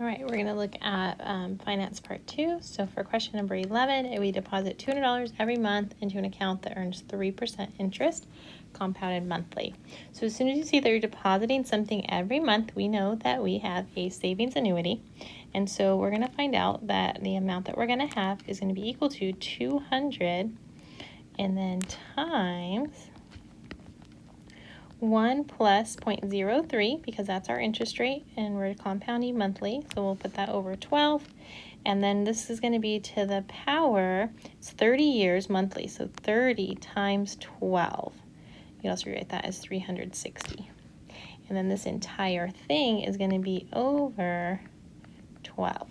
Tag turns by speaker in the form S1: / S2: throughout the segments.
S1: All right, we're going to look at finance part 2. So for question number 11, we deposit $200 every month into an account that earns 3% interest compounded monthly. So as soon as you see that you're depositing something every month, we know that we have a savings annuity. And so we're going to find out that the amount that we're going to have is going to be equal to 200 and then times 1 plus 0.03 because that's our interest rate and we're compounding monthly, so we'll put that over 12, and then this is going to be to the power, it's 30 years monthly, so 30 times 12. You can also rewrite that as 360, and then this entire thing is going to be over 12.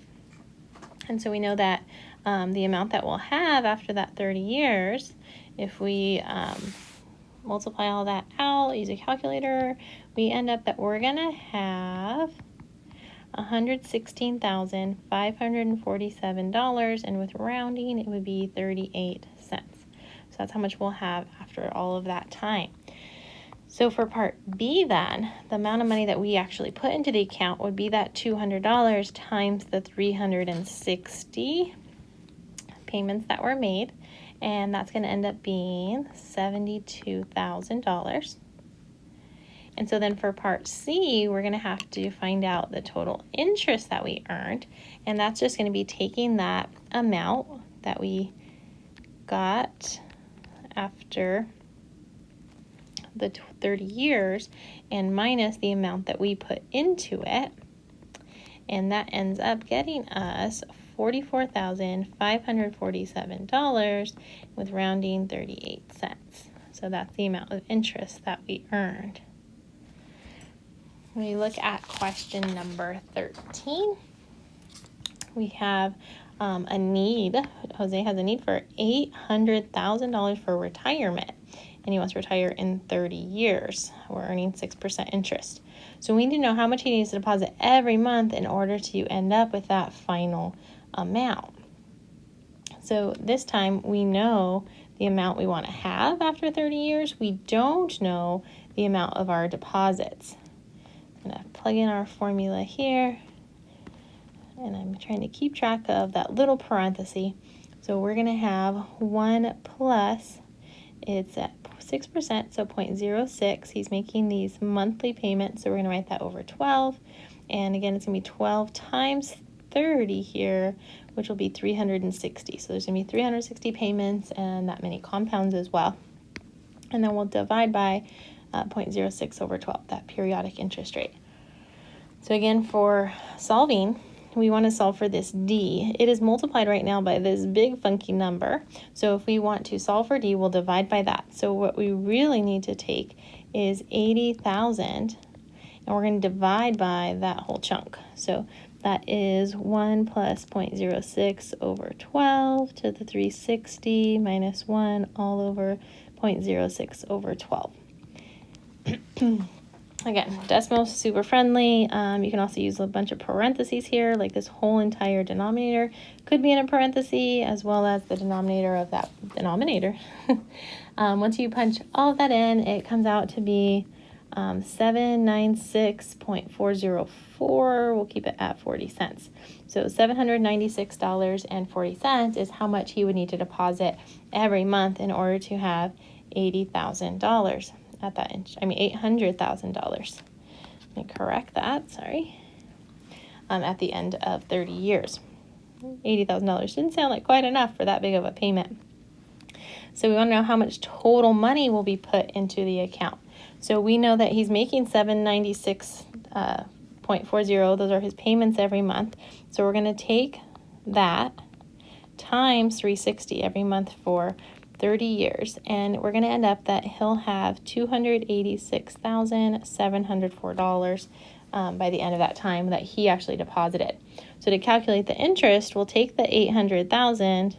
S1: And so we know that the amount that we'll have after that 30 years, if we multiply all that out, use a calculator, we end up that we're going to have $116,547, and with rounding, it would be 38 cents. So that's how much we'll have after all of that time. So for part B then, the amount of money that we actually put into the account would be that $200 times the 360 payments that were made. And that's going to end up being $72,000. And so then for part C, we're going to have to find out the total interest that we earned. And that's just going to be taking that amount that we got after the 30 years and minus the amount that we put into it. And that ends up getting us $44,547 with rounding 38 cents. So that's the amount of interest that we earned. When we look at question number 13, we have a need. Jose has a need for $800,000 for retirement, and he wants to retire in 30 years. We're earning 6% interest. So we need to know how much he needs to deposit every month in order to end up with that final amount. So this time we know the amount we want to have after 30 years. We don't know the amount of our deposits. I'm going to plug in our formula here, and I'm trying to keep track of that little parenthesis. So we're going to have 1 plus, it's at 6%, so 0.06. He's making these monthly payments, so we're going to write that over 12. And again, it's going to be 12 times 30 here, which will be 360. So there's going to be 360 payments and that many compounds as well. And then we'll divide by 0.06 over 12, that periodic interest rate. So again, for solving, we want to solve for this D. It is multiplied right now by this big funky number. So if we want to solve for D, we'll divide by that. So what we really need to take is 80,000, and we're going to divide by that whole chunk. So that is 1 plus 0.06 over 12 to the 360 minus 1 all over 0.06 over 12. Again, decimal super friendly. You can also use a bunch of parentheses here, like this whole entire denominator could be in a parenthesis as well as the denominator of that denominator. Once you punch all of that in, it comes out to be 796.404. We'll keep it at 40 cents. So $796.40 is how much he would need to deposit every month in order to have $80,000 at that inch. $800,000. Let me correct that, sorry. At the end of 30 years. $80,000 didn't sound like quite enough for that big of a payment. So we want to know how much total money will be put into the account. So we know that he's making $796.40. Those are his payments every month. So we're going to take that times 360 every month for 30 years. And we're going to end up that he'll have $286,704 by the end of that time that he actually deposited. So to calculate the interest, we'll take the $800,000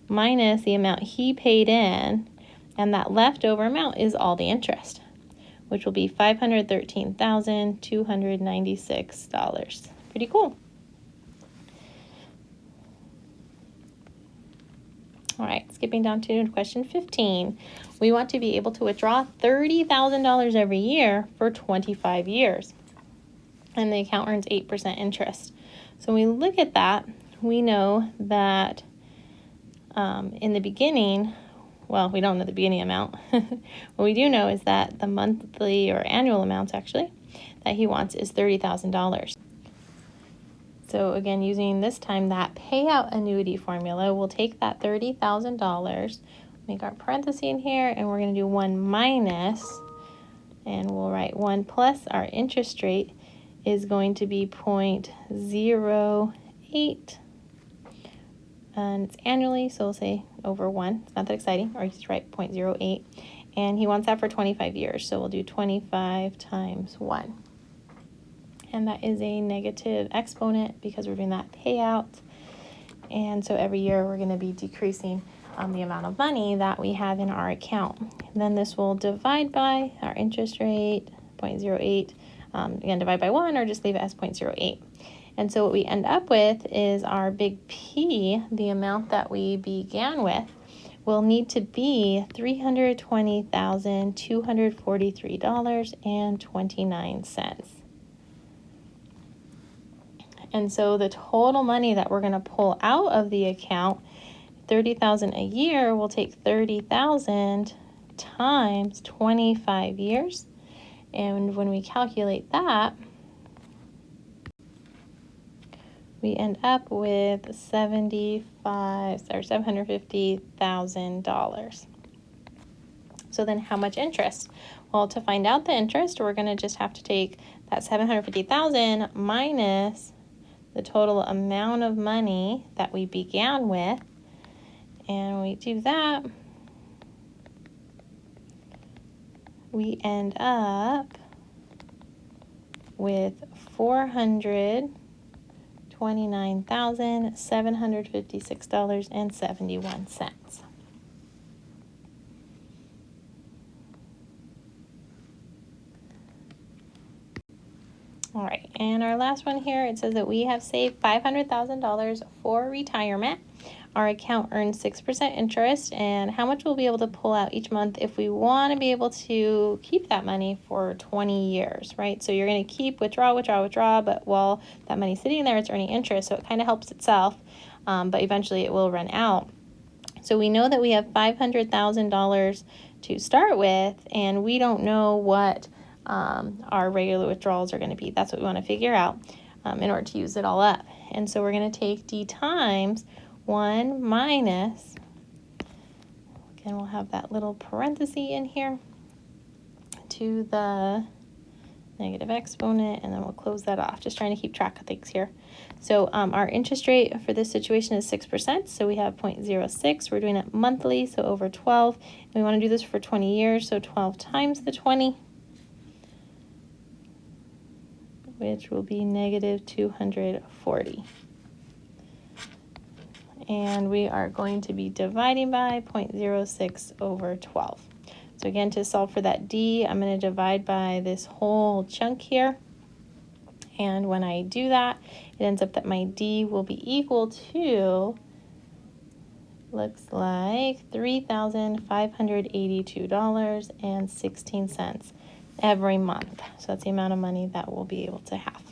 S1: minus the amount he paid in, and that leftover amount is all the interest, which will be $513,296. Pretty cool. All right, skipping down to question 15. We want to be able to withdraw $30,000 every year for 25 years. and the account earns 8% interest. So when we look at that, we know that in the beginning, well, we don't know the beginning amount. What we do know is that the monthly or annual amount actually that he wants is $30,000. So again, using this time that payout annuity formula, we'll take that $30,000, make our parenthesis in here, and we're going to do 1 minus, and we'll write 1 plus our interest rate is going to be 0.08, and it's annually, so we'll say over 1. It's not that exciting, or you just write 0.08, and he wants that for 25 years, so we'll do 25 times 1. And that is a negative exponent because we're doing that payout. And so every year we're going to be decreasing the amount of money that we have in our account. And then this will divide by our interest rate, 0.08. Again, divide by 1 or just leave it as 0.08. And so what we end up with is our big P, the amount that we began with, will need to be $320,243.29. And so the total money that we're going to pull out of the account, $30,000 a year, will take $30,000 times 25 years. And when we calculate that, we end up with $750,000. So then how much interest? Well, to find out the interest, we're going to just have to take that $750,000 minus the total amount of money that we began with, and when we do that, we end up with $429,756.71. All right, and our last one here, it says that we have saved $500,000 for retirement. Our account earns 6% interest, and how much we'll be able to pull out each month if we want to be able to keep that money for 20 years, right? So you're going to keep withdraw, but while that money's sitting there, it's earning interest, so it kind of helps itself, but eventually it will run out. So we know that we have $500,000 to start with, and we don't know what our regular withdrawals are going to be. That's what we want to figure out in order to use it all up. And so we're going to take D times 1 minus, again, we'll have that little parenthesis in here to the negative exponent, and then we'll close that off. Just trying to keep track of things here. So our interest rate for this situation is 6%, so we have 0.06. We're doing it monthly, so over 12. And we want to do this for 20 years, so 12 times the 20, which will be negative 240. And we are going to be dividing by 0.06 over 12. So again, to solve for that D, I'm going to divide by this whole chunk here. And when I do that, it ends up that my D will be equal to, looks like $3,582.16 every month. So that's the amount of money that we'll be able to have.